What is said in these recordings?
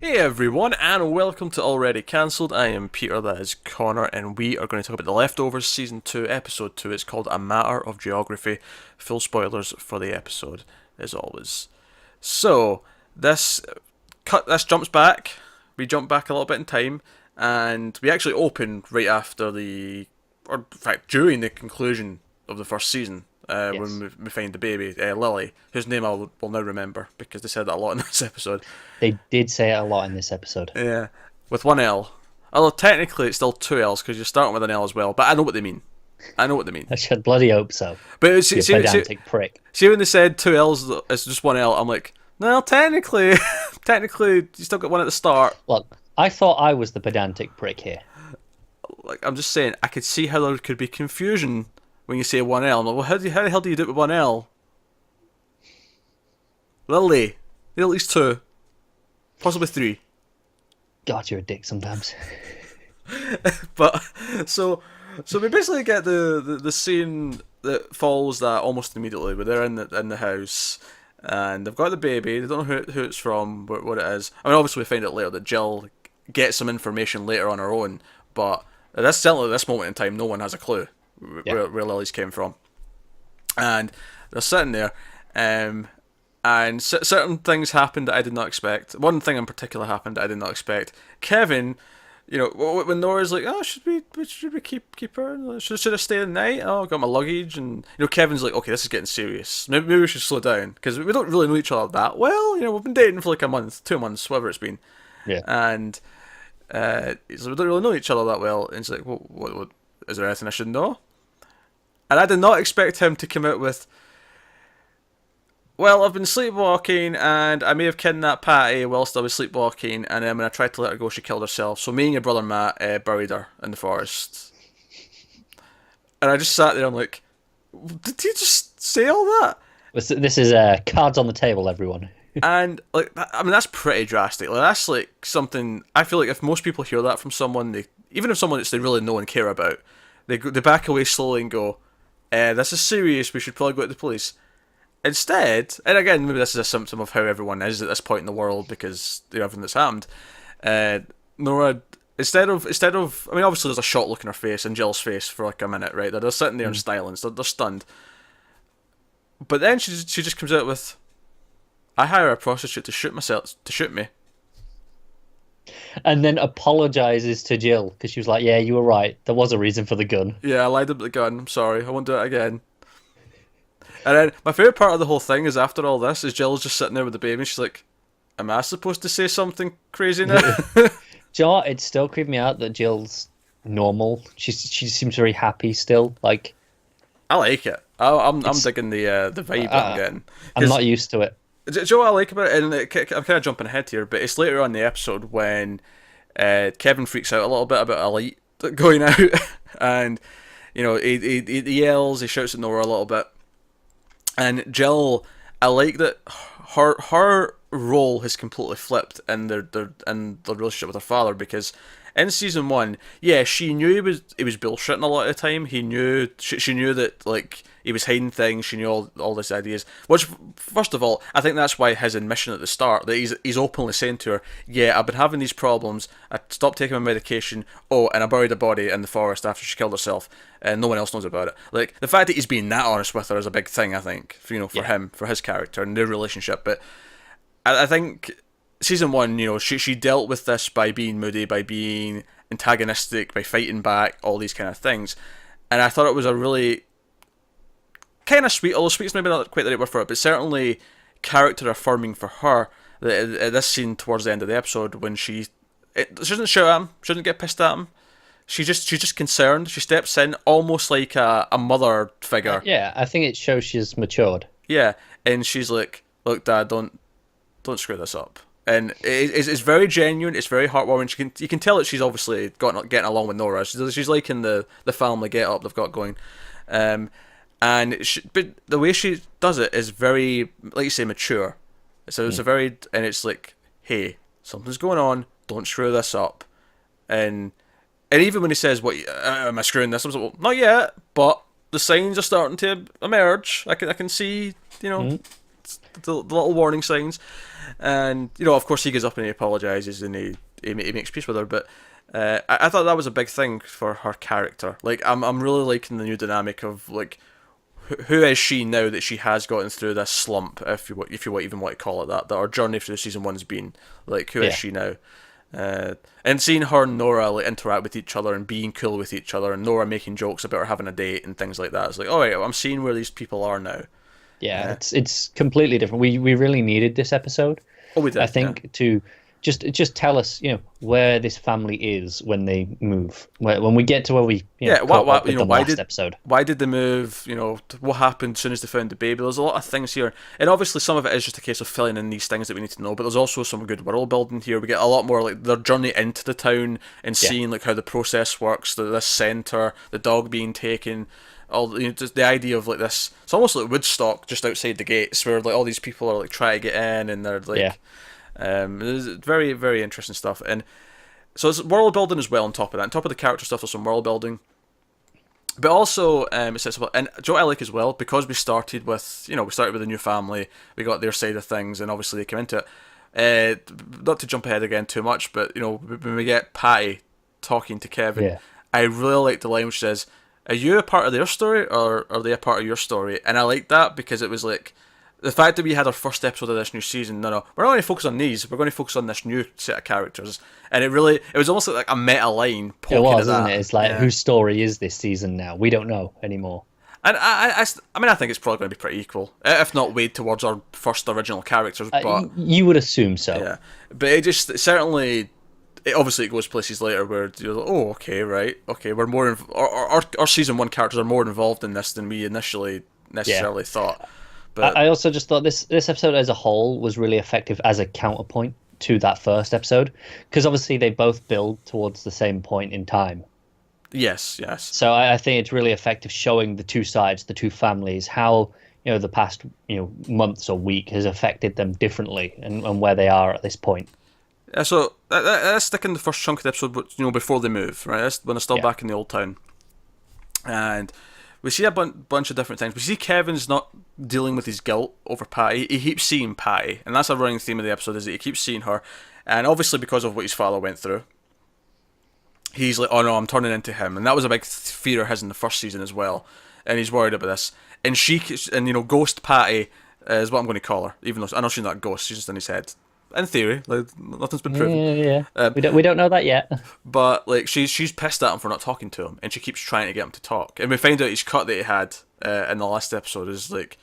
Hey everyone, and welcome to Already Cancelled. I am Peter, that is Connor, and we are going to talk about The Leftovers Season 2, Episode 2. It's called A Matter of Geography. Full spoilers for the episode, as always. So, this jumps back. We jump back a little bit in time, and we actually open right after or in fact, during the conclusion of the first season. When Yes, we find the baby, Lily, whose name I will now remember because they said that a lot in this episode. they did say it a lot in this episode. Yeah, with one L. Although technically it's still two L's because you're starting with an L as well. But I know what they mean. I know what they mean. I should bloody hope so. But You pedantic prick. see when they said two L's, it's just one L. I'm like, no, technically, technically, you still got one at the start. Look, I thought I was the pedantic prick here. Like I'm just saying, I could see how there could be confusion when you say one L. I'm like, well, how the hell do you do it with one L? Lily, at least two, possibly three. God, you're a dick sometimes. But so we basically get the scene that follows that almost immediately. Where they're in the house and they've got the baby. They don't know who it's from, what it is. I mean, obviously we find out later that Jill gets some information later on her own, but certainly at this moment in time, no one has a clue Yeah. where Lily's came from. And they're sitting there, and certain things happened that I did not expect. One thing in particular happened that I did not expect. Kevin, when Nora's like, "Oh, should we keep her? Should I stay the night? Oh, I got my luggage." And Kevin's like, "Okay, this is getting serious. Maybe we should slow down because we don't really know each other that well. We've been dating for like a month, 2 months, whatever it's been, Yeah. and he's like, we don't really know each other that well." And he's like, "What is there anything I should know?" And I did not expect him to come out with, "Well, I've been sleepwalking, and I may have kidnapped Patty whilst I was sleepwalking, and then when I tried to let her go, she killed herself. So me and your brother Matt buried her in the forest." And I just sat there and like, did he just say all that? This is cards on the table, everyone. And like, I mean, that's pretty drastic. Like, that's like something. I feel like if most people hear that from someone, even if someone that they really know and care about, they back away slowly and go, "This is serious. We should probably go to the police." Instead, and again, maybe this is a symptom of how everyone is at this point in the world because everything that's happened. Uh, Nora, instead of, I mean, obviously there's a shot look in her face and Jill's face for like a minute, right? They're just sitting there in silence. They're stunned. But then she just comes out with, "I hire a prostitute to shoot me." And then apologizes to Jill because she was like, "Yeah, you were right. There was a reason for the gun." Yeah, I lied about the gun. I'm sorry. I won't do it again. And then my favorite part of the whole thing is after all this is Jill's just sitting there with the baby. And she's like, "Am I supposed to say something crazy now?" Do you know what? It still creeped me out that Jill's normal. She seems very happy still. Like I like it. I'm it's digging the vibe that I'm getting. I'm 'Cause not used to it. do you know what I like about it? And I'm kind of jumping ahead here, but it's later on in the episode when Kevin freaks out a little bit about a light going out, and he yells, he shouts at Nora a little bit, and Jill. I like that her role has completely flipped in their relationship with her father because in season one, yeah, she knew he was bullshitting a lot of the time. She knew that like he was hiding things. She knew all these ideas. Which, first of all, I think that's why his admission at the start that he's openly saying to her, "Yeah, I've been having these problems. I stopped taking my medication. Oh, and I buried a body in the forest after she killed herself, and no one else knows about it." Like the fact that he's being that honest with her is a big thing. I think for Yeah. him, for his character and their relationship. But I think season one, she dealt with this by being moody, by being antagonistic, by fighting back, all these kind of things. And I thought it was a really kind of sweet, although sweet's maybe not quite the right word for it, but certainly character affirming for her. That at this scene towards the end of the episode, when she doesn't shout at him, she doesn't get pissed at him. She's just concerned. She steps in almost like a mother figure. Yeah, I think it shows she's matured. Yeah, and she's like, "Look, Dad, don't screw this up." And it's very genuine. It's very heartwarming. You can tell that she's obviously getting along with Nora. She's liking the family get up they've got going, but the way she does it is very, like you say, mature. So it's a very, and it's like, "Hey, something's going on. Don't screw this up." And even when he says, "What am I screwing this?" I'm like, "Well, not yet, but the signs are starting to emerge. I can see, the little warning signs. And of course, he goes up and he apologizes and he makes peace with her. But I thought that was a big thing for her character. Like, I'm really liking the new dynamic of like, who is she now that she has gotten through this slump, if you even want to call it that our journey through season one's been. Like, who is she now? And seeing her and Nora like interact with each other and being cool with each other, and Nora making jokes about her having a date and things like that. It's like, oh right, I'm seeing where these people are now. Yeah, it's completely different. We really needed this episode. Oh, we did. I think to just tell us, where this family is when they move. When we get to where we why did episode? Why did they move? What happened as soon as they found the baby? There's a lot of things here, and obviously some of it is just a case of filling in these things that we need to know. But there's also some good world building here. We get a lot more like their journey into the town and seeing like how the process works. This center, the dog being taken. Just the idea of like this. It's almost like Woodstock just outside the gates, where like all these people are like trying to get in, and they're like. It's very, very interesting stuff, and so it's world building as well. On top of that, on top of the character stuff, there's some world building, but also it says about, and Joe I like as well, because we started with a new family, we got their side of things, and obviously they came into it. Not to jump ahead again too much, but when we get Patty talking to Kevin, I really like the line which says, "Are you a part of their story, or are they a part of your story?" And I like that because it was like. The fact that we had our first episode of this new season, we're not going to focus on these, we're going to focus on this new set of characters. And it was almost like a meta line poking at that. Isn't it? It's like, whose story is this season now? We don't know anymore. And I think it's probably going to be pretty equal, if not weighed towards our first original characters. But you would assume so. Yeah, but it obviously it goes places later where you're like, oh, okay, right, okay, we're more our season one characters are more involved in this than we initially necessarily thought. But I also just thought this episode as a whole was really effective as a counterpoint to that first episode, because obviously they both build towards the same point in time. Yes. So I think it's really effective showing the two sides, the two families, how the past months or week has affected them differently, and where they are at this point. Yeah, so let's stick in the first chunk of the episode, before they move, right? That's when they're still back in the old town, and. We see a bunch of different things. We see Kevin's not dealing with his guilt over Patty. He keeps seeing Patty, and that's a running theme of the episode, is that he keeps seeing her. And obviously because of what his father went through, he's like, oh no, I'm turning into him. And that was a big fear of his in the first season as well. And he's worried about this. And Ghost Patty is what I'm going to call her, even though I know she's not a ghost, she's just in his head. In theory, like nothing's been proven. Yeah. We don't know that yet. But like she's pissed at him for not talking to him, and she keeps trying to get him to talk. And we find out his cut that he had in the last episode is like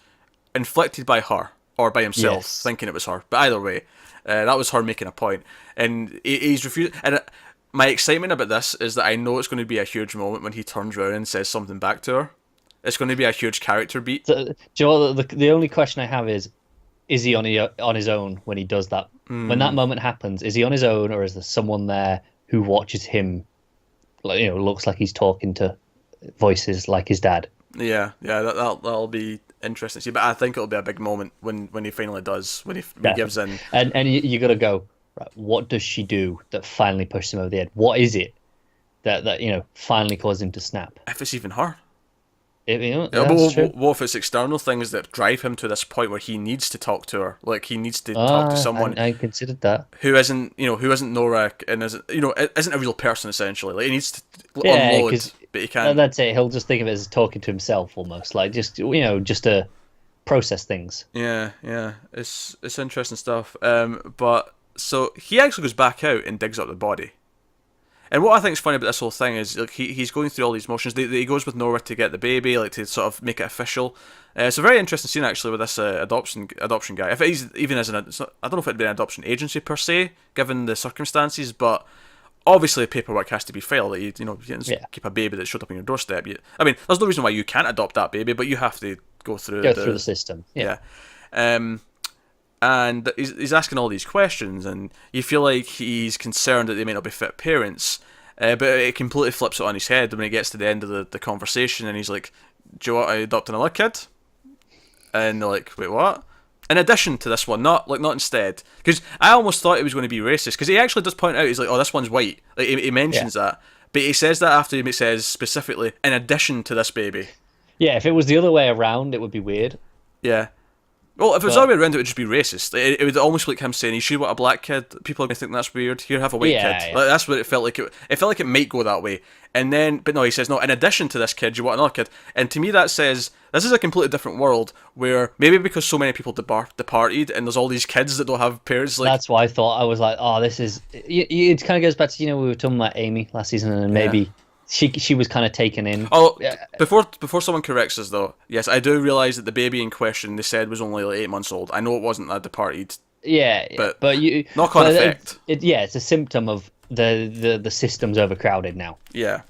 inflicted by her or by himself, thinking it was her. But either way, that was her making a point, and he's refused. And my excitement about this is that I know it's going to be a huge moment when he turns around and says something back to her. It's going to be a huge character beat. So, Joel, the only question I have is he on his own when he does that? When that moment happens, is he on his own, or is there someone there who watches him? Like, looks like he's talking to voices like his dad. Yeah, that'll be interesting to see. But I think it'll be a big moment when he finally does, when he gives in. And you got to go, right, what does she do that finally pushes him over the edge? What is it that finally caused him to snap? If it's even her. What if it's external things that drive him to this point where he needs to talk to her? Like he needs to talk to someone. I considered that. Who isn't Nora and isn't a real person essentially. Like he needs to unload, but he can't. That's it. He'll just think of it as talking to himself almost, like just to process things. Yeah, it's interesting stuff. But so he actually goes back out and digs up the body. And what I think is funny about this whole thing is like he's going through all these motions. He goes with Nora to get the baby, like to sort of make it official. It's a very interesting scene actually with this adoption guy. If he's even I don't know if it'd be an adoption agency per se, given the circumstances, but obviously paperwork has to be filed. Like, you can't keep a baby that showed up on your doorstep. There's no reason why you can't adopt that baby, but you have to go through the system. Yeah. And he's asking all these questions, and you feel like he's concerned that they may not be fit parents, but it completely flips it on his head when he gets to the end of the conversation, and he's like, do you want to adopt another kid? And they're like, wait, what? In addition to this one, not instead. Because I almost thought it was going to be racist, because he actually does point out, he's like, oh, this one's white. Like, he mentions that, but he says that after he says specifically, in addition to this baby. Yeah, if it was the other way around, it would be weird. Yeah. Well, if it was But- the other way around, it would just be racist. It would almost like him saying, "You should want a black kid." People are going to think that's weird. Here, have a white Yeah, kid. yeah. Like, that's what it felt like. It felt like it might go that way. And then, but no, he says, "No. In addition to this kid, you want another kid." And to me, that says this is a completely different world where maybe because so many people departed, and there's all these kids that don't have parents. Like, That's why I thought. I was like, oh, this is. It kind of goes back to, we were talking about Amy last season, and maybe she was kind of taken in. oh, before someone corrects us though, yes, I do realize that the baby in question they said was only like 8 months old. I know it wasn't a departed. Yeah, But you knock-on but effect. It's a symptom of the system's overcrowded now. Yeah.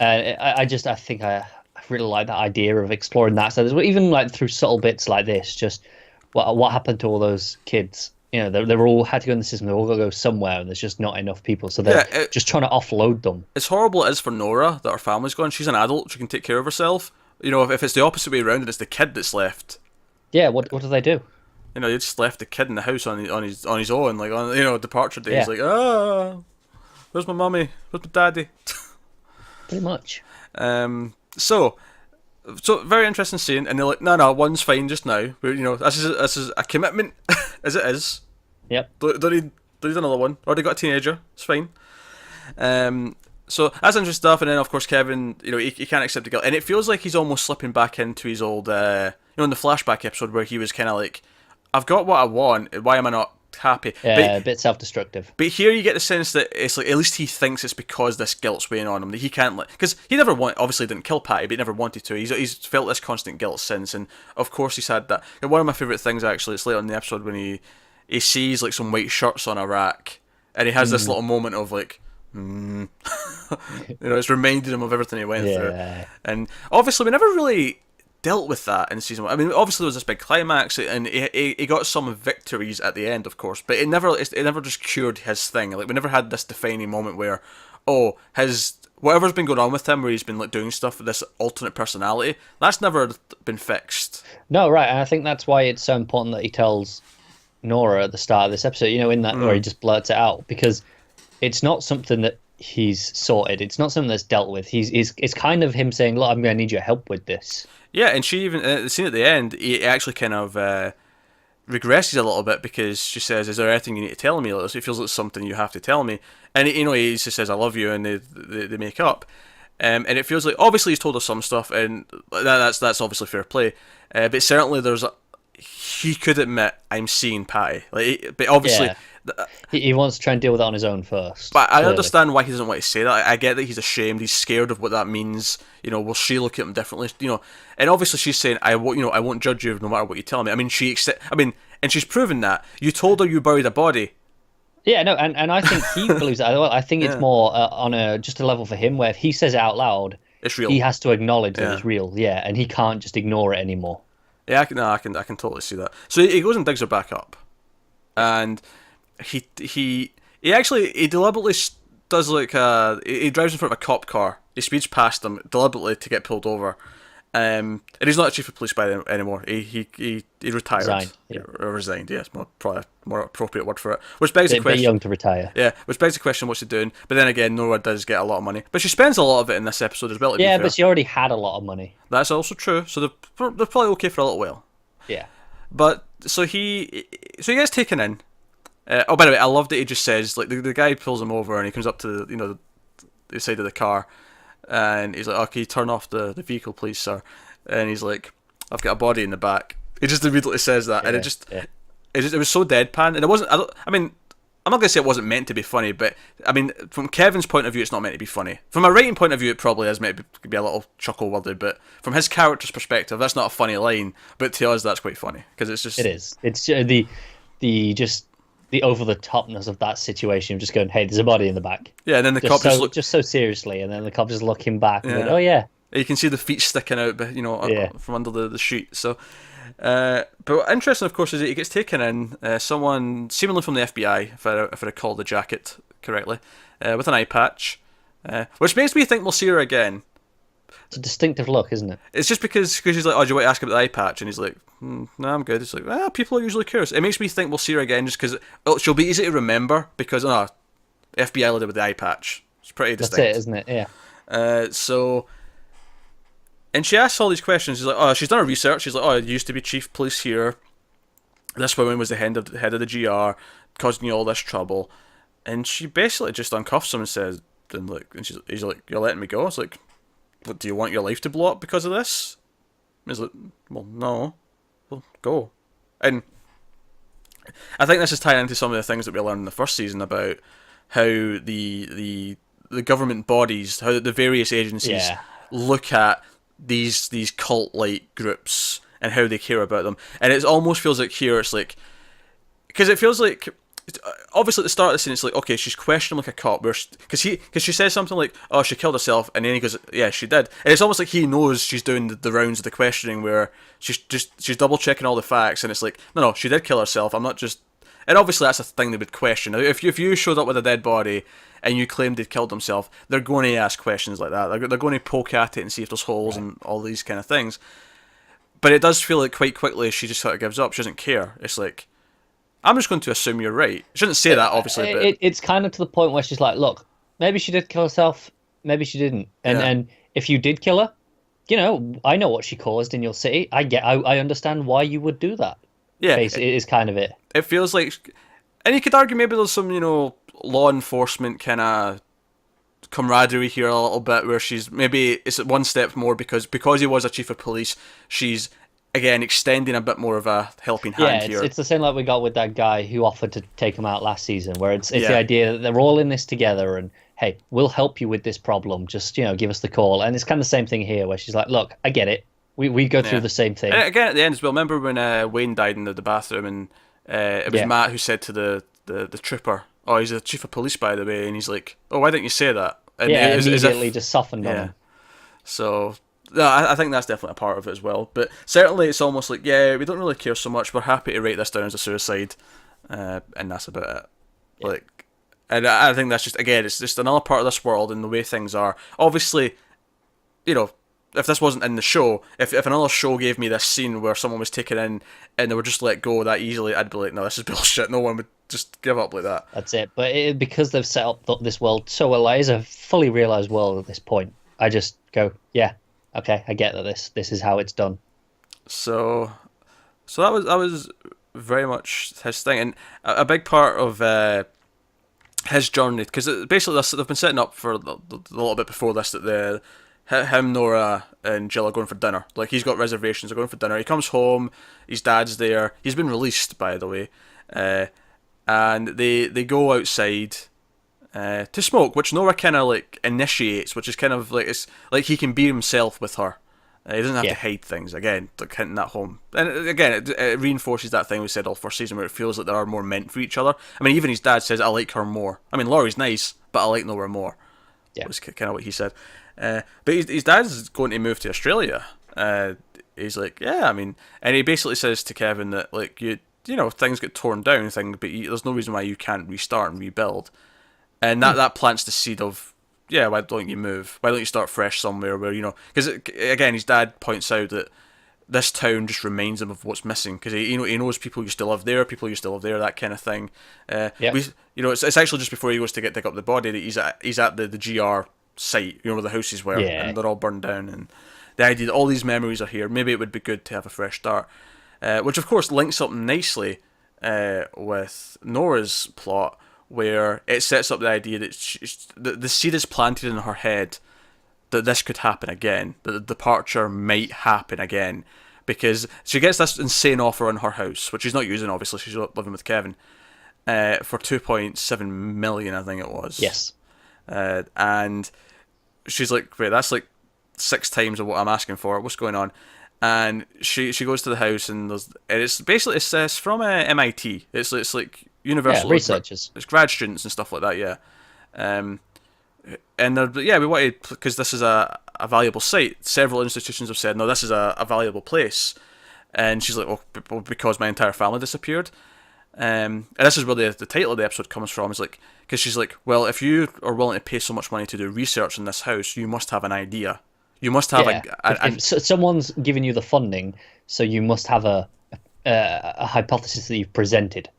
I think I really like that idea of exploring that. So even like through subtle bits like this, just what happened to all those kids? They're all had to go in the system. They're all got to go somewhere, and there's just not enough people. So they're just trying to offload them. As horrible it is for Nora that her family's gone, she's an adult. She can take care of herself. If it's the opposite way around and it's the kid that's left. Yeah, what do they do? He just left the kid in the house on his own, like on departure day. Yeah. He's like, where's my mummy? Where's my daddy? Pretty much. So very interesting scene, and they're like, no, one's fine just now. This is a commitment, as it is. Yep. Don't need another one. Already got a teenager. It's fine. So that's interesting stuff, and then of course Kevin, he can't accept the guilt, and it feels like he's almost slipping back into his old, in the flashback episode where he was kind of like, I've got what I want. Why am I not happy? Yeah, a bit self-destructive. But here you get the sense that it's like at least he thinks it's because this guilt's weighing on him that he can't because he never obviously didn't kill Patty, but he never wanted to. He's felt this constant guilt since, and of course he's had that. And one of my favourite things actually, it's later in the episode when he sees like some white shirts on a rack, and he has this little moment of like, it's reminded him of everything he went through, and obviously we never really dealt with that in season 1. I mean, obviously there was this big climax, and he got some victories at the end, of course, but it never just cured his thing. Like we never had this defining moment where, his whatever's been going on with him, where he's been like doing stuff with this alternate personality, that's never been fixed. No, right, and I think that's why it's so important that he tells Nora at the start of this episode, in that where he just blurts it out, because it's not something that he's sorted. It's not something that's dealt with. It's kind of him saying, look, I'm going to need your help with this. Yeah, and she even the scene at the end, he actually kind of regresses a little bit because she says, "Is there anything you need to tell me?" It feels like something you have to tell me, and he just says, "I love you," and they make up, and it feels like obviously he's told her some stuff, and that's obviously fair play, but certainly he could admit I'm seeing Patty, but obviously. Yeah. He wants to try and deal with it on his own first. But I understand why he doesn't want to say that. I get that he's ashamed. He's scared of what that means. Will she look at him differently? And obviously she's saying, I won't judge you no matter what you tell me. I mean, and she's proven that. You told her you buried a body. Yeah, no, and I think he believes that. I think it's more on just a level for him where if he says it out loud, it's real. He has to acknowledge that it's real. Yeah, and he can't just ignore it anymore. Yeah, I can totally see that. So he goes and digs her back up, and he deliberately does like he drives in front of a cop car. He speeds past them deliberately to get pulled over, and he's not a chief of police by anymore. He retired. Resigned. Yeah. Or resigned. Yes, probably a more appropriate word for it. Which begs the question. Bit young to retire. Yeah, which begs the question: what's he doing? But then again, Nora does get a lot of money, but she spends a lot of it in this episode as well. Yeah, but she already had a lot of money. That's also true. So they're probably okay for a little while. Yeah. But so he gets taken in. By the way, I love that he just says, like, the guy pulls him over and he comes up to the side of the car, and he's like, "Okay, turn off the vehicle, please, sir." And he's like, "I've got a body in the back." He just immediately says that, and it was so deadpan, and it wasn't. I'm not gonna say it wasn't meant to be funny, but I mean, from Kevin's point of view, it's not meant to be funny. From a writing point of view, it probably is meant to be a little chuckle-worthy, but from his character's perspective, that's not a funny line. But to us, that's quite funny because it's just. It is. It's the over-the-topness of that situation, just going, "Hey, there's a body in the back." Yeah, and then the cop just so seriously, and then the cop just looking back and going, "Oh yeah." You can see the feet sticking out, from under the sheet. So, but interesting, of course, is that he gets taken in. Someone seemingly from the FBI, if I recall the jacket correctly, with an eye patch, which makes me think we'll see her again. It's a distinctive look, isn't it? It's just because he's like, "Oh, do you want to ask about the eye patch?" And he's like, "No, I'm good." It's like, people are usually curious. It makes me think we'll see her again just because she'll be easy to remember because FBI lady with the eye patch. It's pretty distinct. That's it, isn't it? Yeah. So And she asks all these questions. She's like, oh, she's done her research. She's like, oh, I used to be chief of police here. This woman was the head of the GR, causing you all this trouble. And she basically just uncuffs him and says, he's like, you're letting me go? It's like, what, do you want your life to blow up because of this? He's like, well, no. Well, go. And I think this is tying into some of the things that we learned in the first season about how the government bodies, how the various agencies look at these cult-like groups and how they care about them. And it almost feels like here it's like, because it feels like, obviously at the start of the scene it's like, okay, she's questioning like a cop, because she says something like, oh, she killed herself, and then he goes, yeah, she did. And it's almost like he knows she's doing the rounds of the questioning where she's double checking all the facts, and it's like, no, she did kill herself. I'm not just. And obviously that's a thing they would question. If you showed up with a dead body and you claimed they'd killed themselves, they're going to ask questions like that. They're going to poke at it and see if there's holes and all these kind of things. But it does feel like quite quickly she just sort of gives up. She doesn't care. It's like, I'm just going to assume you're right. She shouldn't say that, obviously. But it's kind of to the point where she's like, look, maybe she did kill herself, maybe she didn't. And if you did kill her, I know what she caused in your city. I understand why you would do that. Yeah. It is kind of it. It feels like, and you could argue maybe there's some, law enforcement kind of camaraderie here a little bit, where she's maybe it's one step more because he was a chief of police, she's again extending a bit more of a helping hand here. It's the same like we got with that guy who offered to take him out last season, where it's the idea that they're all in this together and, hey, we'll help you with this problem, just give us the call. And it's kind of the same thing here, where she's like, look, I get it, we go through the same thing. And again at the end as well, remember when Wayne died in the bathroom, and it was Matt who said to the trooper, oh, he's a chief of police, by the way, and he's like, oh, why didn't you say that? And immediately just softened on him. So I think that's definitely a part of it as well. But certainly it's almost like, we don't really care so much. We're happy to write this down as a suicide, and that's about it. Yeah. And I think that's just, again, it's just another part of this world and the way things are. Obviously, if this wasn't in the show, if another show gave me this scene where someone was taken in and they were just let go that easily, I'd be like, no, this is bullshit. No one would just give up like that. That's it. But because they've set up this world so well, it is a fully realised world at this point. I just go, yeah, okay, I get that this is how it's done. So that was very much his thing, and a big part of his journey, because basically they've been setting up for a little bit before this that him, Nora, and Jill are going for dinner. Like, he's got reservations, they're going for dinner. He comes home, his dad's there. He's been released, by the way. And they go outside to smoke, which Nora kind of, like, initiates, which is kind of, like, it's like he can be himself with her. He doesn't have to hide things, again, like hinting that home. And again, it reinforces that thing we said all first season, where it feels like they are more meant for each other. I mean, even his dad says, I like her more. I mean, Laurie's nice, but I like Nora more. Yeah. Was kind of what he said. But his dad's going to move to Australia. He's like, yeah, I mean, and he basically says to Kevin that, like, things get torn down, but there's no reason why you can't restart and rebuild. And that plants the seed of, why don't you move? Why don't you start fresh somewhere where, because again, his dad points out that this town just reminds him of what's missing, because he knows people used to live there, that kind of thing. It's actually just before he goes to dig up the body that he's at the GR site, where the houses were, and they're all burned down, and the idea that all these memories are here, maybe it would be good to have a fresh start, which of course links up nicely with Nora's plot, where it sets up the idea that the seed is planted in her head that this could happen again, that the departure might happen again, because she gets this insane offer on her house, which she's not using, obviously, she's living with Kevin, for 2.7 million, I think it was. Yes. And she's like, wait, that's like 6 times of what I'm asking for. What's going on? And she goes to the house, and it's from MIT. It's like universal researchers. It's grad students and stuff like that. Yeah. And we wanted, because this is a valuable site. Several institutions have said, no, this is a valuable place. And she's like, well, because my entire family disappeared. And this is where the title of the episode comes from. Is like, because she's like, well, if you are willing to pay so much money to do research in this house, you must have an idea. You must have if someone's giving you the funding, so you must have a hypothesis that you've presented.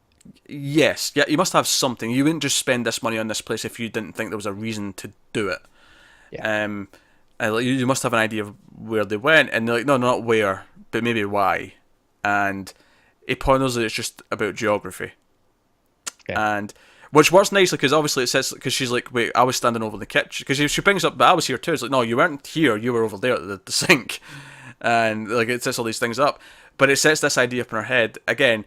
Yes, yeah, you must have something. You wouldn't just spend this money on this place if you didn't think there was a reason to do it. Yeah. like, you must have an idea of where they went, and they're like, no, not where, but maybe why. And he ponders that it's just about geography, and which works nicely because obviously it says, because she's like, wait, I was standing over the kitchen, because she brings up, but I was here too. It's like, no, you weren't here, you were over there at the sink, and like it sets all these things up, but it sets this idea up in her head again.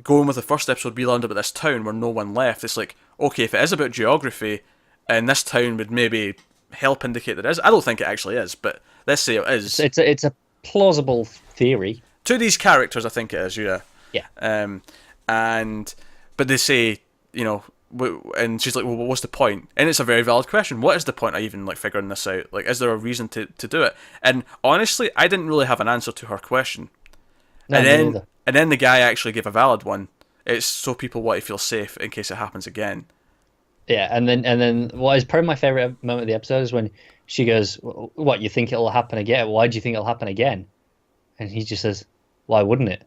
Going with the first episode, we learned about this town where no one left. It's like, okay, if it is about geography, and this town would maybe help indicate there is. I don't think it actually is, but let's say it is. It's a plausible theory. To these characters, I think it is, yeah. Yeah. But they say, you know, and she's like, well, what's the point? And it's a very valid question. What is the point of even like figuring this out? Like, is there a reason to do it? And honestly, I didn't really have an answer to her question. No, And then the guy actually gave a valid one. It's so people want to feel safe in case it happens again. Yeah, and then what is probably my favorite moment of the episode is when she goes, "What, you think it'll happen again? Why do you think it'll happen again?" And he just says, "Why wouldn't it?"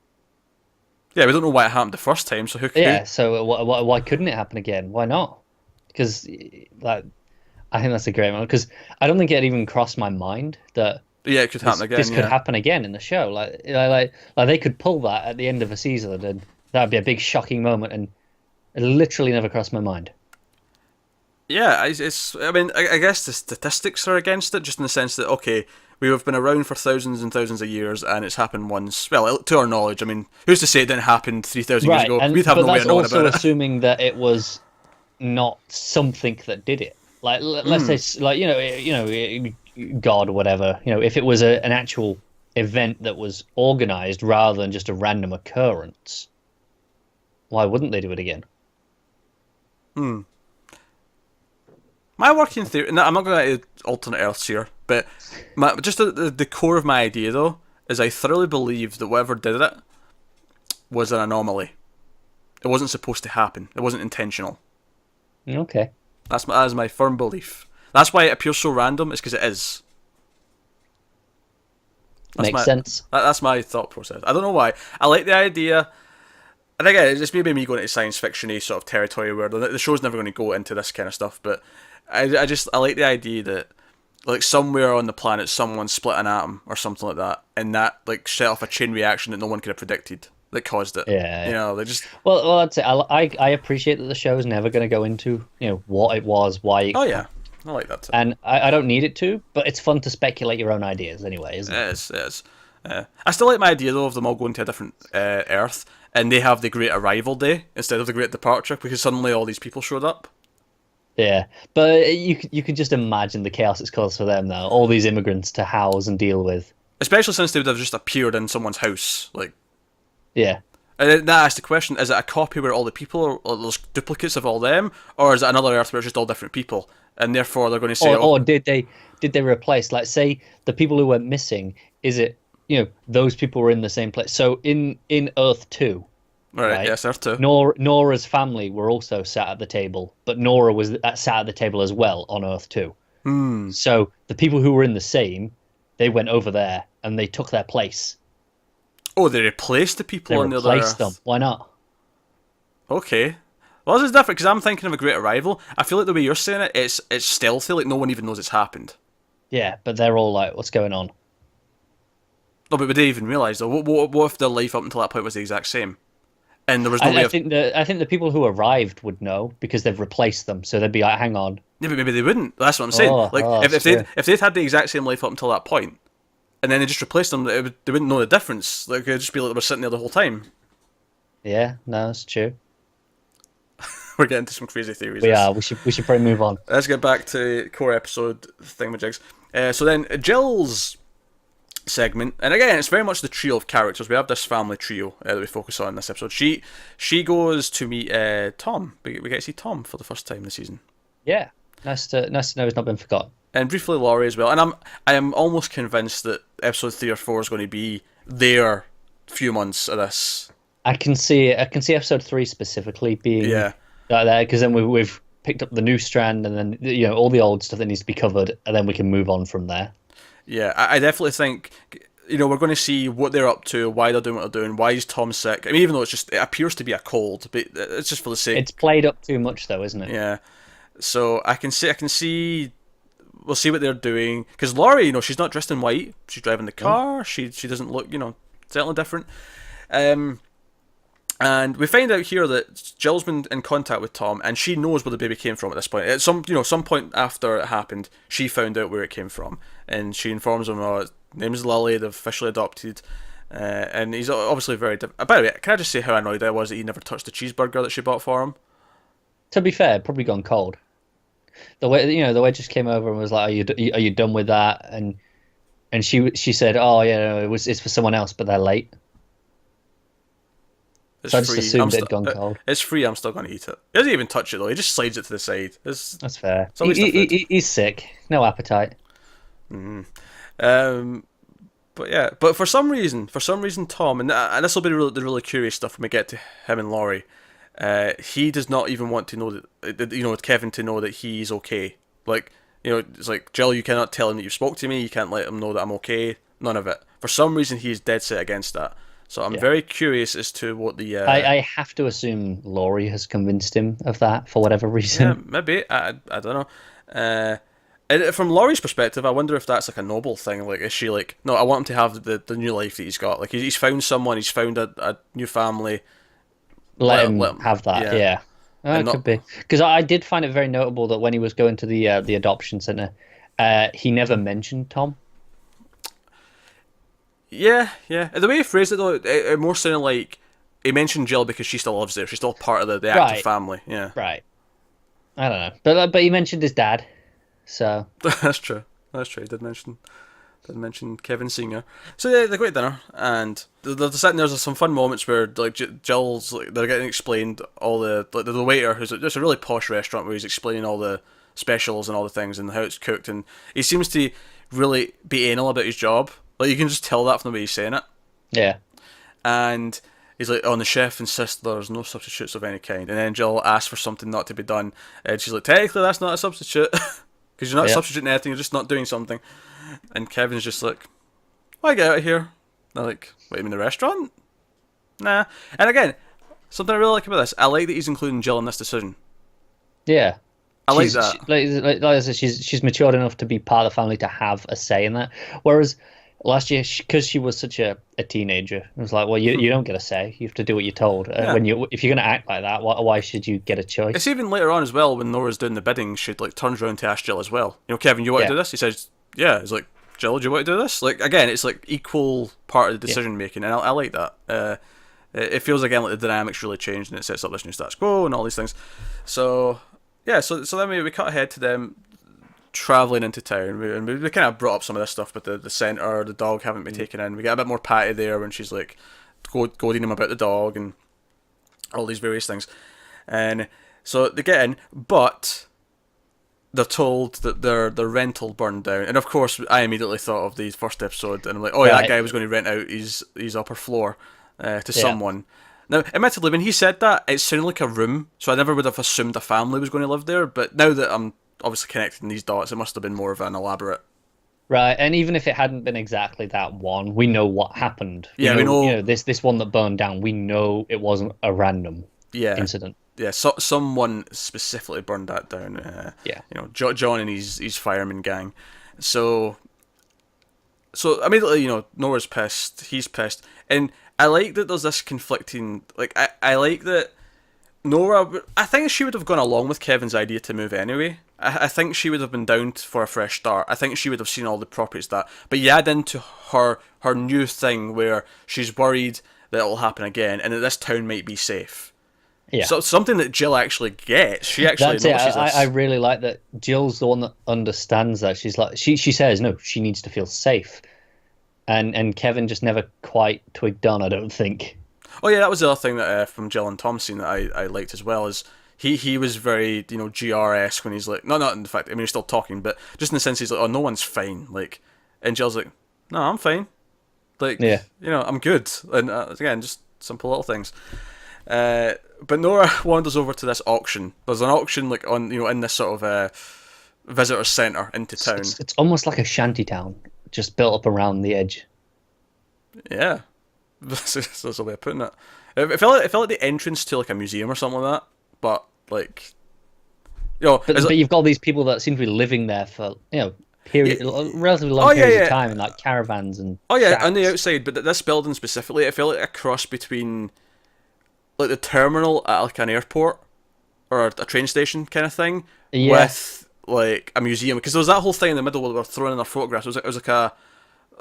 Yeah, we don't know why it happened the first time, so who? Yeah, so why couldn't it happen again? Why not? Because like, I think that's a great moment, because I don't think it even crossed my mind that it could happen again. This could happen again in the show. Like they could pull that at the end of a season, and that'd be a big shocking moment, and it literally never crossed my mind. Yeah, it's. I mean, I guess the statistics are against it, just in the sense that, okay, we have been around for thousands and thousands of years, and it's happened once. Well, to our knowledge, I mean, who's to say it didn't happen 3,000 years ago? We'd have no way of knowing about it. But that's also assuming that it was not something that did it. Like, let's say, like, God or whatever. You know, if it was an actual event that was organized rather than just a random occurrence, why wouldn't they do it again? My working theory, and I'm not going to alternate Earths here, but just the core of my idea, though, is I thoroughly believe that whoever did it was an anomaly. It wasn't supposed to happen. It wasn't intentional. Okay. That is my firm belief. That's why it appears so random, is because it is. Makes sense. That's my thought process. I don't know why. I like the idea. And again, it's maybe me going into science fiction-y sort of territory where the show's never going to go into this kind of stuff, but I like the idea that, like, somewhere on the planet someone split an atom or something like that, and that, like, set off a chain reaction that no one could have predicted that caused it. Yeah. You know, they just... Well, I'd say I appreciate that the show is never going to go into, what it was, why it... Oh, yeah. I like that too. And I don't need it to, but it's fun to speculate your own ideas anyway, isn't it? It is. I still like my idea, though, of them all going to a different Earth, and they have the Great Arrival Day instead of the Great Departure, because suddenly all these people showed up. Yeah, but you can just imagine the chaos it's caused for them now. All these immigrants to house and deal with. Especially since they would have just appeared in someone's house, like... Yeah. And that asks the question, is it a copy where all the people are, or there's duplicates of all them, or is it another Earth where it's just all different people? And therefore they're going to say... Or did they replace, like, say, the people who went missing, is it, those people were in the same place? So in Earth 2... Right, yes, Earth 2. Nora's family were also sat at the table, but Nora was sat at the table as well on Earth 2. So the people who were in the same, they went over there, and they took their place. Oh, they replaced the people on the other Earth? They replaced them. Why not? Okay. Well, this is different, because I'm thinking of a Great Arrival. I feel like the way you're saying it, it's stealthy, like no one even knows it's happened. Yeah, but they're all like, what's going on? No, but would they even realise, though? What if their life up until that point was the exact same? And there was no way I think the people who arrived would know, because they've replaced them, so they'd be like, hang on. Yeah, but maybe they wouldn't. That's what I'm saying. If they'd had the exact same life up until that point, and then they just replaced them, they wouldn't know the difference. Like, it'd just be like they were sitting there the whole time. Yeah, no, that's true. We're getting into some crazy theories. We are. We should probably move on. Let's get back to core episode thingamajigs. So then Jill's segment, and again, it's very much the trio of characters. We have this family trio that we focus on in this episode. She goes to meet Tom. We get to see Tom for the first time this season. Yeah, nice to know he's not been forgotten. And briefly Laurie as well. And I am almost convinced that episode 3 or 4 is going to be their few months of this. I can see episode 3 specifically being like that, because then we've picked up the new strand, and then all the old stuff that needs to be covered, and then we can move on from there. Yeah, I definitely think we're going to see what they're up to, why they're doing what they're doing, why is Tom sick. I mean, even though it appears to be a cold, but it's just for the sake. It's played up too much, though, isn't it? Yeah. So I can see we'll see what they're doing. Because Laurie, she's not dressed in white. She's driving the car. She doesn't look, certainly different. And we find out here that Jill's been in contact with Tom, and she knows where the baby came from at this point. At some point after it happened, she found out where it came from, and she informs him, "Oh, his name is Lily. They've officially adopted." And he's obviously very. By the way, can I just say how annoyed I was that he never touched the cheeseburger that she bought for him? To be fair, probably gone cold. The way the way just came over and was like, "Are you done with that?" And she said, "Oh yeah, no, it's for someone else, but they're late." It's so I just free. assumed it'd gone cold. It's free. I'm still going to eat it. He doesn't even touch it though. He just slides it to the side. That's fair. He's sick. No appetite. But yeah. But for some reason, Tom, and this will be the really curious stuff when we get to him and Laurie. He does not even want to know that Kevin to know that he's okay. Like, it's like, Jill, you cannot tell him that you spoke to me. You can't let him know that I'm okay. None of it. For some reason, he's dead set against that. So I'm very curious as to what the... I have to assume Laurie has convinced him of that for whatever reason. Yeah, maybe. I don't know. And from Laurie's perspective, I wonder if that's like a noble thing. Like, is she like, no, I want him to have the new life that he's got. Like, he's found someone, he's found a new family. Let him have that, yeah. It could be. Because I did find it very notable that when he was going to the adoption centre, he never mentioned Tom. Yeah. The way he phrased it, though, it more sounded like he mentioned Jill because she still lives there. She's still part of the active family. Yeah. Right. I don't know. But he mentioned his dad, so... That's true. He did mention Kevin Senior. So yeah, they go to dinner, and they're sitting there. There's some fun moments where like Jill's like they're getting explained all the waiter who's just a really posh restaurant where he's explaining all the specials and all the things and how it's cooked, and he seems to really be anal about his job. Like, you can just tell that from the way he's saying it. Yeah. And he's like, "Oh, and the chef insists there's no substitutes of any kind." And then Jill asks for something not to be done, and she's like, "Technically, that's not a substitute because you're not substituting anything. You're just not doing something." And Kevin's just like, "Why get out of here?" And they're like, "What, you mean the restaurant?" Nah. And again, something I really like about this, I like that he's including Jill in this decision. Yeah. I like that. Like I said, she's matured enough to be part of the family to have a say in that. Whereas last year, because she was such a teenager, it was like, well, you don't get a say. You have to do what you're told. If you're going to act like that, why should you get a choice? It's even later on as well when Nora's doing the bidding. She like turns around to ask Jill as well. Kevin, you want to do this? He says, yeah. He's like, Jill, do you want to do this? Like, again, it's like equal part of the decision making, and I like that. It feels again like the dynamics really changed, and it sets up this new status quo and all these things. So yeah, so then we cut ahead to them travelling into town, and we kind of brought up some of this stuff with the centre, the dog having been taken in. We get a bit more Patty there when she's like goading him about the dog and all these various things. And so they get in, but they're told that their rental burned down. And of course, I immediately thought of the first episode, and I'm like, oh yeah, that guy was going to rent out his upper floor to someone. Now, admittedly, when he said that, it sounded like a room, so I never would have assumed a family was going to live there. But now that I'm obviously connecting these dots, it must have been more of an elaborate. Right, and even if it hadn't been exactly that one, we know what happened. We know this one that burned down. We know it wasn't a random incident. Yeah, so someone specifically burned that down. John and his fireman gang. So immediately, Nora's pissed. He's pissed, and I like that there's this conflicting. Like, I like that Nora. I think she would have gone along with Kevin's idea to move anyway. I think she would have been down for a fresh start. I think she would have seen all the properties but you add into her new thing where she's worried that it'll happen again, and that this town might be safe. Yeah. So something that Jill actually gets. She actually knows. I really like that Jill's the one that understands that. She's like, she says no, she needs to feel safe, and Kevin just never quite twigged on, I don't think. Oh yeah, that was the other thing that from Jill and Tom's scene that I liked as well, is he was very GR-esque when he's like, not in fact, I mean, he's still talking, but just in the sense he's like, oh, no one's fine, like, and Jill's like, no, I'm fine, like, I'm good, and again, just simple little things. But Nora wanders over to this auction. There's an auction like on in this sort of visitor centre into town. It's almost like a shanty town, just built up around the edge. Yeah, that's a way of putting it. It felt like the entrance to like a museum or something like that, but like You know, But you've got all these people that seem to be living there for relatively long Oh, yeah, periods yeah. of time in like caravans and Oh yeah, shacks. on the outside, but this building specifically, it felt like a cross between like the terminal at like an airport or a train station kind of thing Yeah, with like a museum, because there was that whole thing in the middle where they were throwing in their photographs. It was like a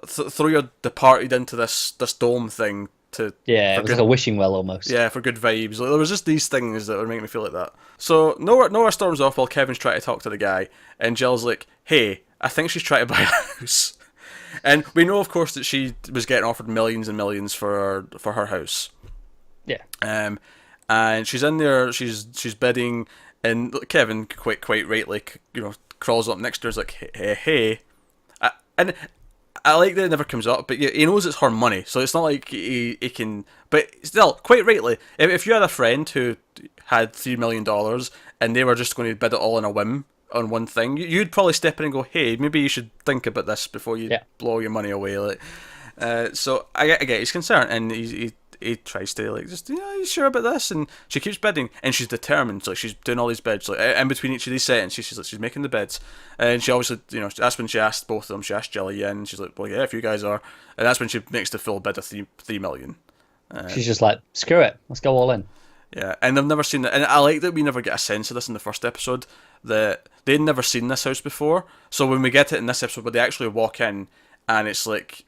throw your departed into this dome thing to yeah, for it was like good a wishing well almost. yeah for good vibes. Like, there was just these things that were making me feel like that. So Nora storms off while Kevin's trying to talk to the guy, and Jill's like, "Hey, I think she's trying to buy a house." And we know, of course, that she was getting offered millions and millions for her house. Yeah, And she's in there, she's bidding, and Kevin quite rightly, crawls up next to her, is like, hey. And I like that it never comes up, but he knows it's her money, so it's not like he can. But still, quite rightly, if you had a friend who had $3 million and they were just going to bid it all on a whim on one thing, you'd probably step in and go, "Hey, maybe you should think about this before you blow your money away." Like, so I get his concern, and he tries to like just, are you sure about this? And she keeps bidding, and she's determined. So she's doing all these bids, like in between each of these settings, she's making the bids, and she obviously, that's when she asked both of them. She asked Jilly and she's like, "Well, yeah, if you guys are," and that's when she makes the full bid of three million. she's just like, screw it, let's go all in. Yeah, and they've never seen it, and I like that we never get a sense of this in the first episode. That they'd never seen this house before, so when we get it in this episode, where they actually walk in, and it's like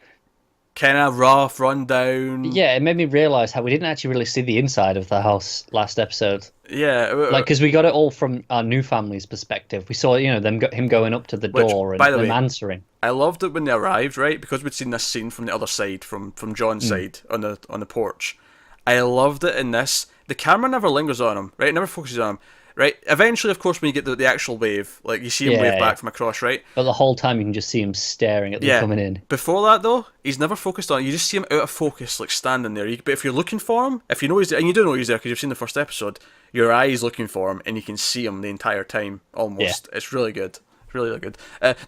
kind of rough, run down. Yeah, it made me realize how we didn't actually really see the inside of the house last episode. Yeah, like because we got it all from our new family's perspective. We saw, him going up to the door and by the them way, answering. I loved it when they arrived, right? Because we'd seen this scene from the other side, from John's side on the porch. I loved it in this. The camera never lingers on him, right? It never focuses on him, right? Eventually, of course, when you get the actual wave, like you see him wave back from across, right? But the whole time you can just see him staring at them coming in. Before that, though, he's never focused on it. You just see him out of focus, like standing there. But if you're looking for him, if you know he's there, and you do know he's there because you've seen the first episode, your eye is looking for him, and you can see him the entire time, almost. Yeah. It's really good. It's really, really good.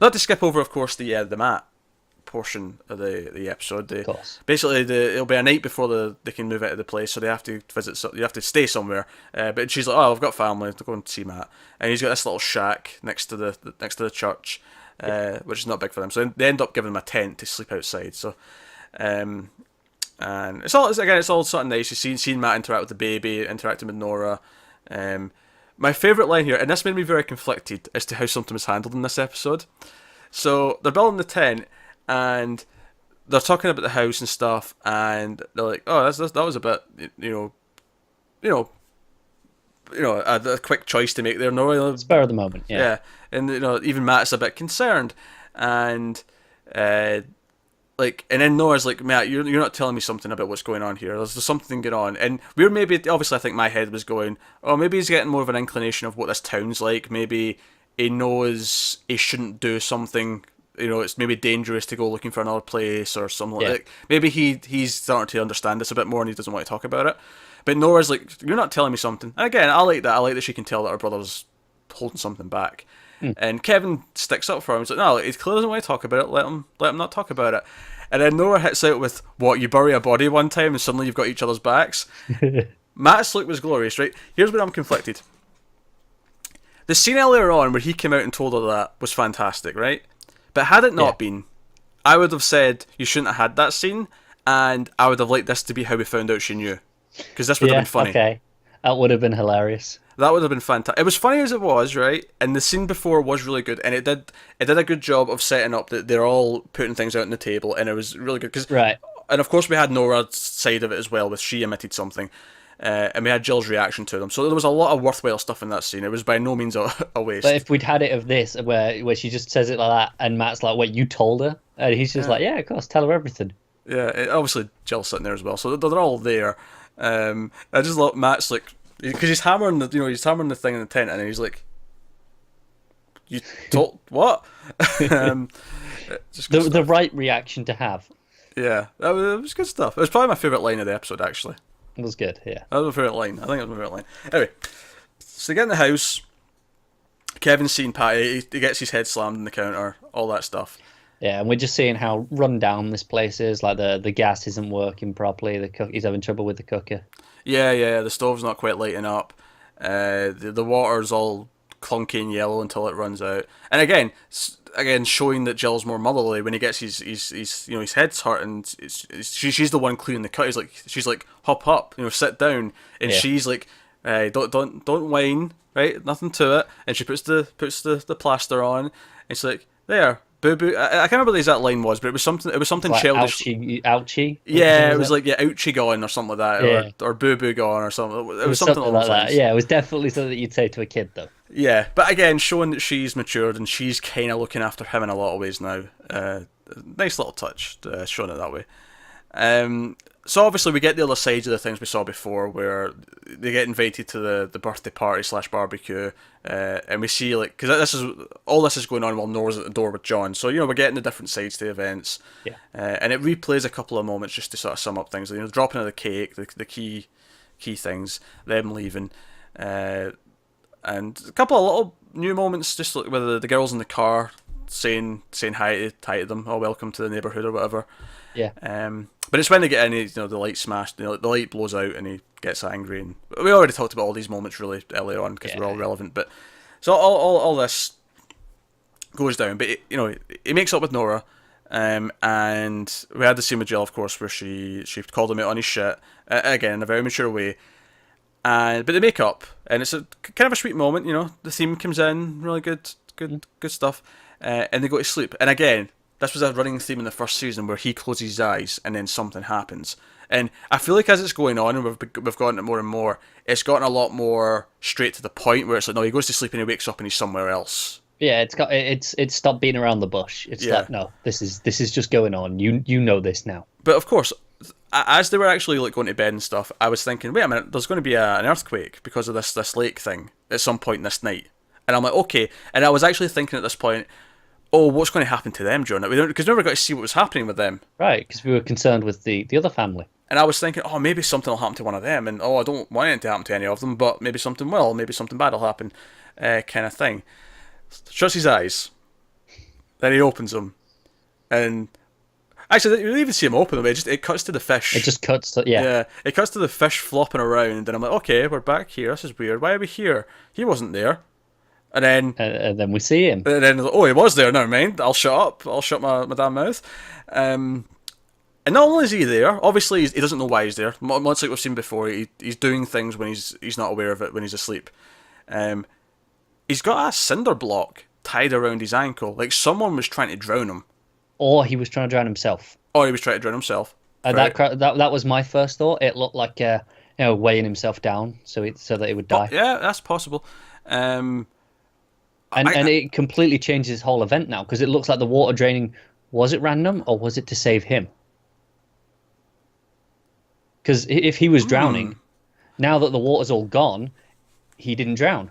Not to skip over, of course, the mat portion of the episode. Of course. Basically, it'll be a night before they can move out of the place, so they have to visit. So you have to stay somewhere. But she's like, "Oh, I've got family to go and see Matt," and he's got this little shack next to the church, which is not big for them. So they end up giving him a tent to sleep outside. So, and it's all sort of nice. You seeing Matt interact with the baby, interacting with Nora. My favourite line here, and this made me very conflicted as to how something was handled in this episode. So they're building the tent, and they're talking about the house and stuff, and they're like, "Oh, that was a bit, a quick choice to make there." No, spur of the moment, yeah. And even Matt's a bit concerned, and and then Nora's like, "Matt, you're not telling me something about what's going on here. There's something going on," and we're obviously I think my head was going, "Oh, maybe he's getting more of an inclination of what this town's like. Maybe he knows he shouldn't do something." It's maybe dangerous to go looking for another place or something like that. Maybe he's starting to understand this a bit more and he doesn't want to talk about it. But Nora's like, "You're not telling me something." And again, I like that. I like that she can tell that her brother's holding something back. And Kevin sticks up for him. He's like, "No, he clearly doesn't want to talk about it. Let him not talk about it." And then Nora hits out with, "What, you bury a body one time and suddenly you've got each other's backs?" Matt's look was glorious, right? Here's where I'm conflicted. The scene earlier on where he came out and told her that was fantastic, right? But had it not been, I would have said you shouldn't have had that scene, and I would have liked this to be how we found out she knew, because this would have been funny. Okay, that would have been hilarious. That would have been fantastic. It was funny as it was, right? And the scene before was really good, and it did a good job of setting up that they're all putting things out on the table, and it was really good. Right. And of course we had Nora's side of it as well, with she admitted something. And we had Jill's reaction to them. So there was a lot of worthwhile stuff in that scene. It was by no means a waste. But if we'd had it of this, where she just says it like that, and Matt's like, "Wait, you told her?" And he's just like, "Yeah, of course, tell her everything." Yeah, obviously Jill's sitting there as well. So they're all there. I just love Matt's like, because he's hammering the thing in the tent, and he's like, "You told what?" The right reaction to have. Yeah, it was good stuff. It was probably my favourite line of the episode, actually. It was good, yeah. That was my favourite line. I think it was my favourite line. Anyway, so they get in the house. Kevin's seen Patty. He gets his head slammed in the counter. All that stuff. Yeah, and we're just seeing how run down this place is. Like the gas isn't working properly. He's having trouble with the cooker. Yeah. The stove's not quite lighting up. The water's all clunky and yellow until it runs out. And again showing that Jill's more motherly when he gets his head's hurt and she's the one clearing the cut. She's like hop up, sit down, and she's like, don't whine, right? Nothing to it. And she puts the plaster on, and she's like, there. Boo boo. I can't remember what the exact line was, but it was something. It was something like childish. Ouchie. Yeah, it was like ouchie gone or something like that, Yeah. or boo boo gone or something. It was something like that. Yeah, it was definitely something that you'd say to a kid, though. Yeah, but again, showing that she's matured and she's kind of looking after him in a lot of ways now. Nice little touch, showing it that way. So obviously we get the other sides of the things we saw before, where they get invited to the birthday party / barbecue, and we see because this is going on while Nora's at the door with John. So we're getting the different sides to the events, and it replays a couple of moments just to sort of sum up things. The dropping of the cake, the key things, them leaving, and a couple of little new moments, just like with the girls in the car saying hi to them, or welcome to the neighborhood or whatever. Yeah. But it's when they get in, the light smashed, the light blows out, and he gets angry. And we already talked about all these moments really earlier on because they're all relevant. But so all this goes down, but he makes up with Nora, and we had the scene with Jill, of course, where she called him out on his shit again in a very mature way. But they make up, and it's a kind of a sweet moment. The theme comes in, really good stuff, and they go to sleep. And again, this was a running theme in the first season where he closes his eyes and then something happens. And I feel like as it's going on and we've gotten it more and more, it's gotten a lot more straight to the point where it's like, no, he goes to sleep and he wakes up and he's somewhere else. Yeah, it's stopped being around the bush. It's like, no, this is just going on. You know this now. But of course, as they were actually going to bed and stuff, I was thinking, wait a minute, there's going to be an earthquake because of this lake thing at some point this night. And I'm like, okay. And I was actually thinking at this point, oh, what's going to happen to them during it? Because we never got to see what was happening with them. Right, because we were concerned with the other family. And I was thinking, oh, maybe something will happen to one of them. And, I don't want it to happen to any of them, but maybe something will. Maybe something bad will happen, kind of thing. Shuts his eyes. Then he opens them. And actually, you don't even see him open them. It cuts to the fish. It just cuts to, yeah. It cuts to the fish flopping around. And I'm like, okay, we're back here. This is weird. Why are we here? He wasn't there. And then we see him. And then, he was there. Never mind. I'll shut up. I'll shut my damn mouth. And not only is he there, obviously he doesn't know why he's there. Much like we've seen before, he's doing things when he's not aware of it when he's asleep. He's got a cinder block tied around his ankle, like someone was trying to drown him. Or he was trying to drown himself. Or he was trying to drown himself. Right. That was my first thought. It looked like weighing himself down so that he would die. Yeah, that's possible. And it completely changes his whole event now because it looks like the water draining. Was it random or was it to save him? Because if he was drowning, now that the water's all gone, he didn't drown.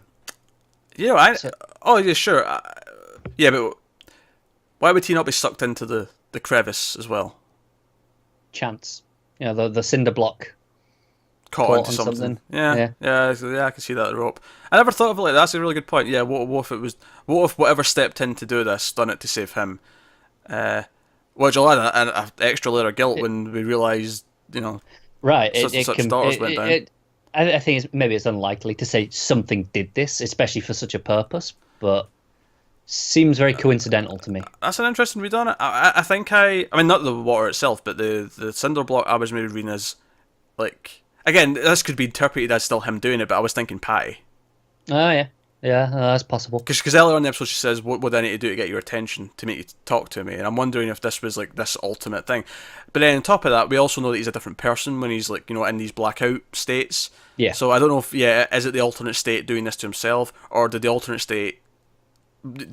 Oh yeah, sure. Yeah, but why would he not be sucked into the crevice as well? Chance. The cinder block. Caught onto something. Yeah, I can see that the rope. I never thought of it like that. That's a really good point. Yeah, what if whatever stepped in to do this done it to save him? Which will add an extra layer of guilt when we realise, right, such daughters went down. I think maybe it's unlikely to say something did this, especially for such a purpose, but seems very coincidental to me. That's an interesting read on it. I think I mean not the water itself, but the cinder block I was maybe reading as like. Again, this could be interpreted as still him doing it, but I was thinking Patty. Oh, yeah. Yeah, that's possible. Because earlier in the episode she says, what would I need to do to get your attention, to make you talk to me? And I'm wondering if this was like this ultimate thing. But then on top of that, we also know that he's a different person when he's like, in these blackout states. Yeah. So I don't know if, is it the alternate state doing this to himself, or did the alternate state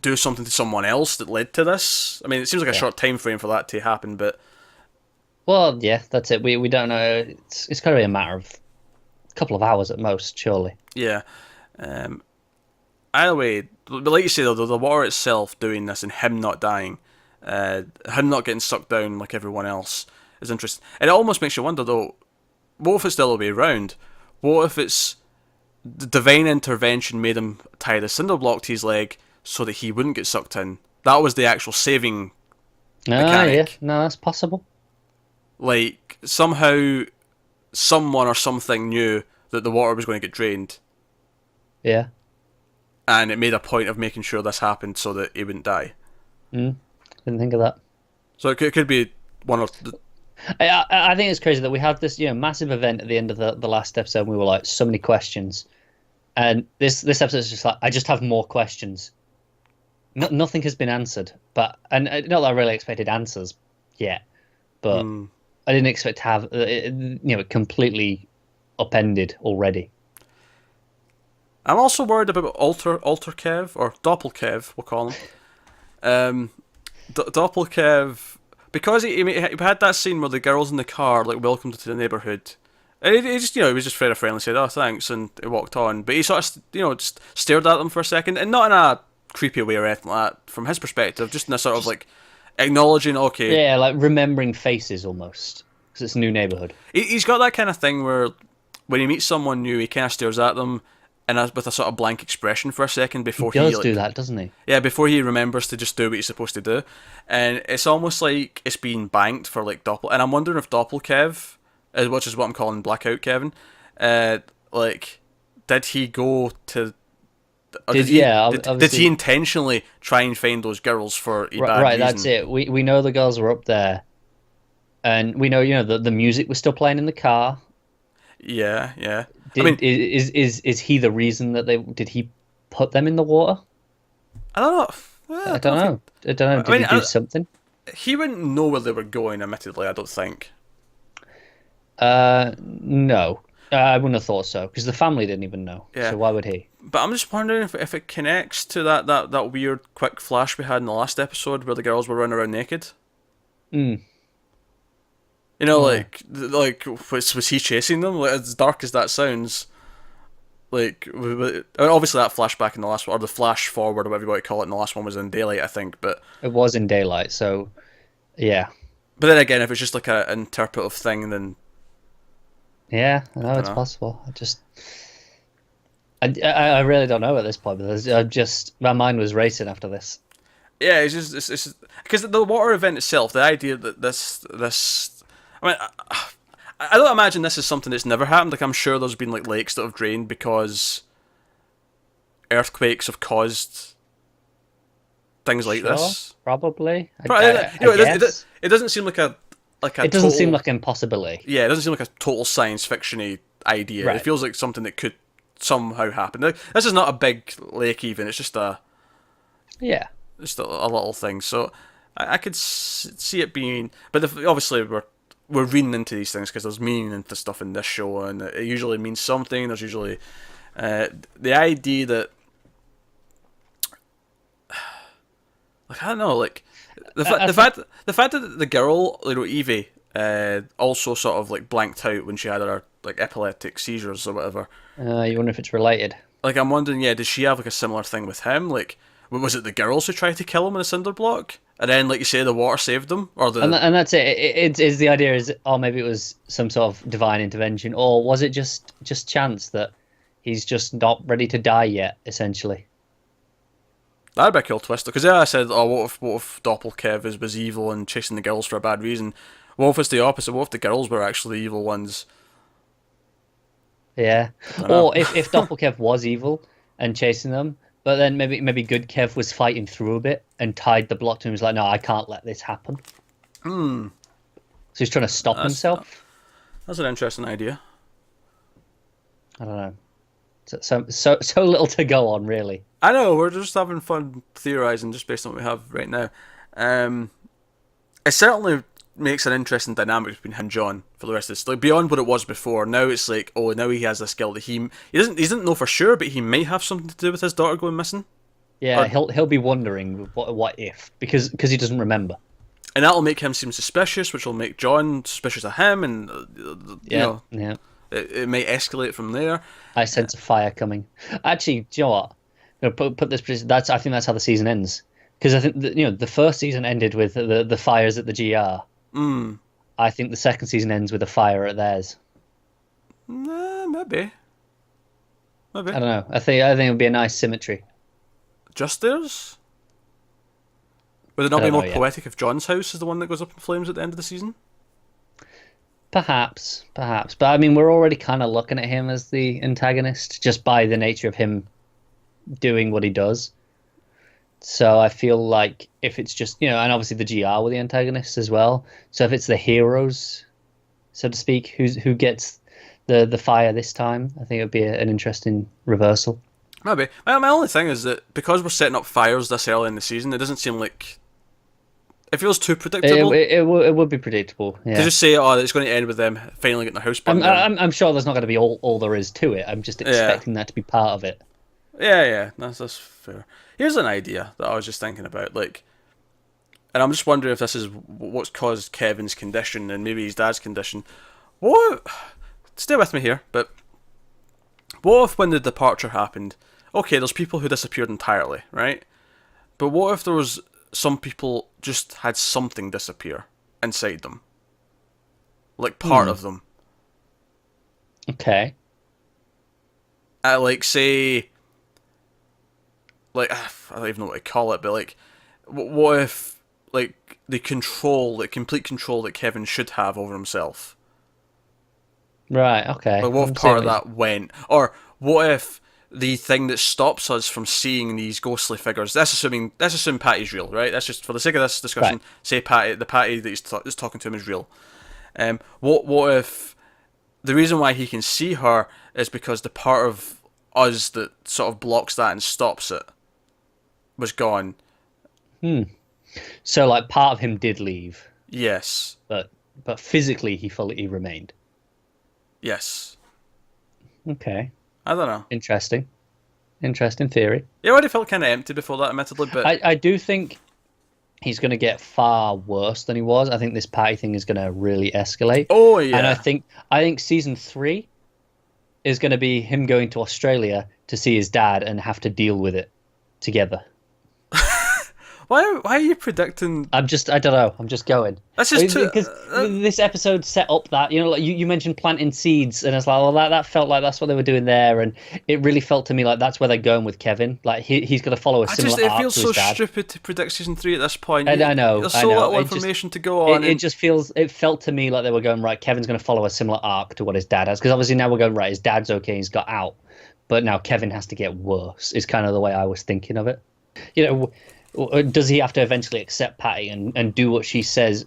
do something to someone else that led to this? I mean, it seems like a short time frame for that to happen, but... Well, yeah, that's it. We don't know. It's got to be a matter of a couple of hours at most, surely. Yeah. Either way, but like you say though, the water itself doing this and him not dying, him not getting sucked down like everyone else is interesting. And it almost makes you wonder though, what if it's the other way around? What if it's the divine intervention made him tie the cinder block to his leg so that he wouldn't get sucked in? That was the actual saving mechanic. Yeah, no, that's possible. Like, somehow, someone or something knew that the water was going to get drained. Yeah. and it made a point of making sure this happened so that he wouldn't die. Didn't think of that. So it could be one of the... I think it's crazy that we have this massive event at the end of the last episode. And we were like, so many questions, and this episode is just like, I just have more questions. Nothing has been answered, and not that I really expected answers yet, but I didn't expect to have it completely upended already. I'm also worried about Alter Kev, or Doppel Kev, we'll call him. Doppel Kev, because he had that scene where the girls in the car like welcomed to the neighborhood. And he just he was just very friendly, said, "Oh, thanks," and he walked on. But he sort of just stared at them for a second, and not in a creepy way or anything like that. From his perspective, just in a sort of like acknowledging, okay, yeah, like remembering faces almost, because it's a new neighborhood. He's got that kind of thing where when he meets someone new, he kind of stares at them and with a sort of blank expression for a second before he does do that, doesn't he? Yeah, before he remembers to just do what he's supposed to do, and it's almost like it's being banked for like Doppel. And I'm wondering if Doppel Kev, which is what I'm calling Blackout Kevin, like, did he go to? Did he intentionally try and find those girls for a bad reason? That's it. We know the girls were up there, and we know the music was still playing in the car. Yeah. Is he the reason that did he put them in the water? I don't know. Well, I don't know. Did he do something? He wouldn't know where they were going. Admittedly, I don't think. No. I wouldn't have thought so, because the family didn't even know. Yeah. So why would he? But I'm just wondering if it connects to that weird quick flash we had in the last episode where the girls were running around naked. Like was he chasing them? Like, as dark as that sounds, like obviously that flashback in the last one, or the flash forward, or whatever you want to call it, in the last one was in daylight, I think. But it was in daylight, so yeah. But then again, if it's just like an interpretive thing, then. Yeah, I know it's possible. I really don't know at this point, but my mind was racing after this. Yeah, it's just because the water event itself, the idea that this I mean, I don't imagine this is something that's never happened. Like, I'm sure there's been like lakes that have drained because earthquakes have caused things like this. Probably. It doesn't seem like a it doesn't seem like an impossibility. Yeah, it doesn't seem like a total science fiction-y idea. Right. It feels like something that could somehow happen. Now, this is not a big lake even. It's just a little thing. So I could see it being, but obviously we're reading into these things because there's meaning into stuff in this show, and it usually means something. There's usually the idea that, like, I don't know, like the fact that the girl, Evie, also sort of like blanked out when she had her like epileptic seizures or whatever. You wonder if it's related. Like, I'm wondering, did she have like a similar thing with him? Like, was it the girls who tried to kill him in a cinder block, and then, like you say, the water saved them, or the? And that's it. It's the idea is, maybe it was some sort of divine intervention, or was it just chance that he's just not ready to die yet, essentially. That'd be a cool twist, because I said, what if Doppel Kev was evil and chasing the girls for a bad reason? What if it's the opposite? What if the girls were actually the evil ones? Yeah. Or if Doppel Kev was evil and chasing them, but then maybe good Kev was fighting through a bit and tied the block to him. He was like, no, I can't let this happen. So he's trying to stop himself. That's an interesting idea. I don't know. So little to go on, really. I know, we're just having fun theorising just based on what we have right now. It certainly makes an interesting dynamic between him and John for the rest of this. Like, beyond what it was before, now it's like, now he has this skill that he doesn't know for sure, but he might have something to do with his daughter going missing. Yeah, he'll be wondering what if, because he doesn't remember. And that'll make him seem suspicious, which will make John suspicious of him, and it may escalate from there. I sense a fire coming. Actually, do you know what? Put this. I think that's how the season ends, because I think the first season ended with the fires at the GR. I think the second season ends with a fire at theirs. Maybe. I don't know. I think it would be a nice symmetry. Just theirs? Would it not be more poetic if John's house is the one that goes up in flames at the end of the season? Perhaps. But I mean, we're already kind of looking at him as the antagonist just by the nature of him doing what he does. So I feel like if it's just, and obviously the GR were the antagonists as well. So if it's the heroes, so to speak, who gets the fire this time, I think it would be an interesting reversal. Maybe. My only thing is that because we're setting up fires this early in the season, it doesn't seem like it feels too predictable. It would be predictable. Yeah. To just say, it's going to end with them finally getting their house burned down. I'm sure there's not going to be all there is to it. I'm just expecting that to be part of it. Yeah, that's fair. Here's an idea that I was just thinking about, and I'm just wondering if this is what's caused Kevin's condition and maybe his dad's condition. Stay with me here, but what if when the departure happened, okay, there's people who disappeared entirely, right? But what if there was some people just had something disappear inside them? Like part of them. Okay. Say... I don't even know what to call it, but what if the complete control that Kevin should have over himself? Right. Okay. What if part of that went, or what if the thing that stops us from seeing these ghostly figures? Let's assume Patty's real, right? That's just for the sake of this discussion. Right. Say the Patty that is talking to him is real. What if the reason why he can see her is because the part of us that sort of blocks that and stops it was gone. So part of him did leave. Yes. But physically he remained. Yes. Okay. I don't know. Interesting theory. It already felt kind of empty before that, admittedly, but I do think he's going to get far worse than he was. I think this Patty thing is going to really escalate. Oh yeah. And I think season 3 is going to be him going to Australia to see his dad and have to deal with it together. Why are you predicting? I don't know. I'm just going. That's just because this episode set up that you mentioned planting seeds, and it's like, well, that felt like that's what they were doing there, and it really felt to me like that's where they're going with Kevin. Like he's going to follow a similar arc to his dad. It feels so stupid to predict season 3 at this point. I know. There's so little information to go on. It felt to me like they were going, right, Kevin's going to follow a similar arc to what his dad has, because obviously now we're going, right, his dad's okay, he's got out, but now Kevin has to get worse. Is kind of the way I was thinking of it. Does he have to eventually accept Patty and do what she says?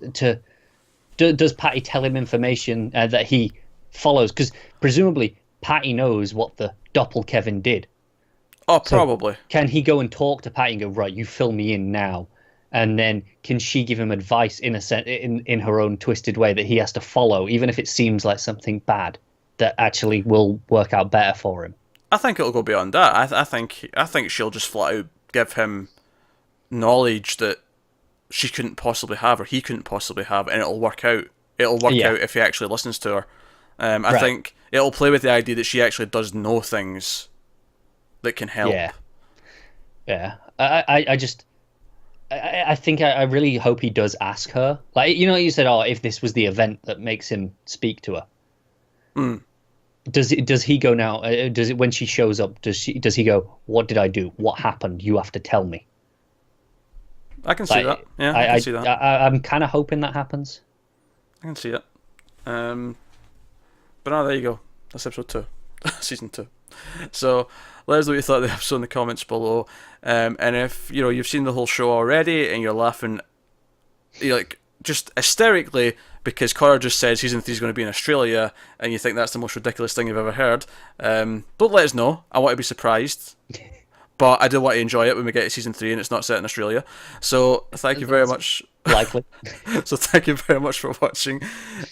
Does Patty tell him information that he follows? Because presumably Patty knows what the Doppel Kevin did. Oh, probably. So can he go and talk to Patty and go, right, you fill me in now? And then can she give him advice in her own twisted way that he has to follow, even if it seems like something bad that actually will work out better for him? I think it'll go beyond that. I think she'll just flat out give him knowledge that she couldn't possibly have, or he couldn't possibly have, and it'll work out. It'll work out if he actually listens to her. I think it'll play with the idea that she actually does know things that can help. Yeah. I think I really hope he does ask her. You said, if this was the event that makes him speak to her. Does he go now? When she shows up? Does he go, what did I do? What happened? You have to tell me. I can see that. Yeah, I can see that. I'm kind of hoping that happens. I can see it. But no, there you go. That's episode 2, season 2. So let us know what you thought of the episode in the comments below. And if you've seen the whole show already and you're laughing, just hysterically because Connor just said season 3 is going to be in Australia, and you think that's the most ridiculous thing you've ever heard, don't let us know. I want to be surprised. But I do want to enjoy it when we get to season 3 and it's not set in Australia. So thank you very much. Likely. So thank you very much for watching.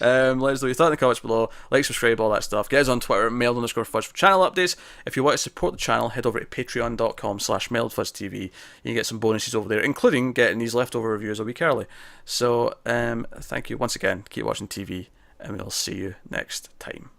Let us know what you thought in the comments below. Like, subscribe, all that stuff. Get us on Twitter at mailed_fudge for channel updates. If you want to support the channel, head over to patreon.com/mailedfudgetv. You can get some bonuses over there, including getting these leftover reviews a week early. So thank you once again. Keep watching TV, and we'll see you next time.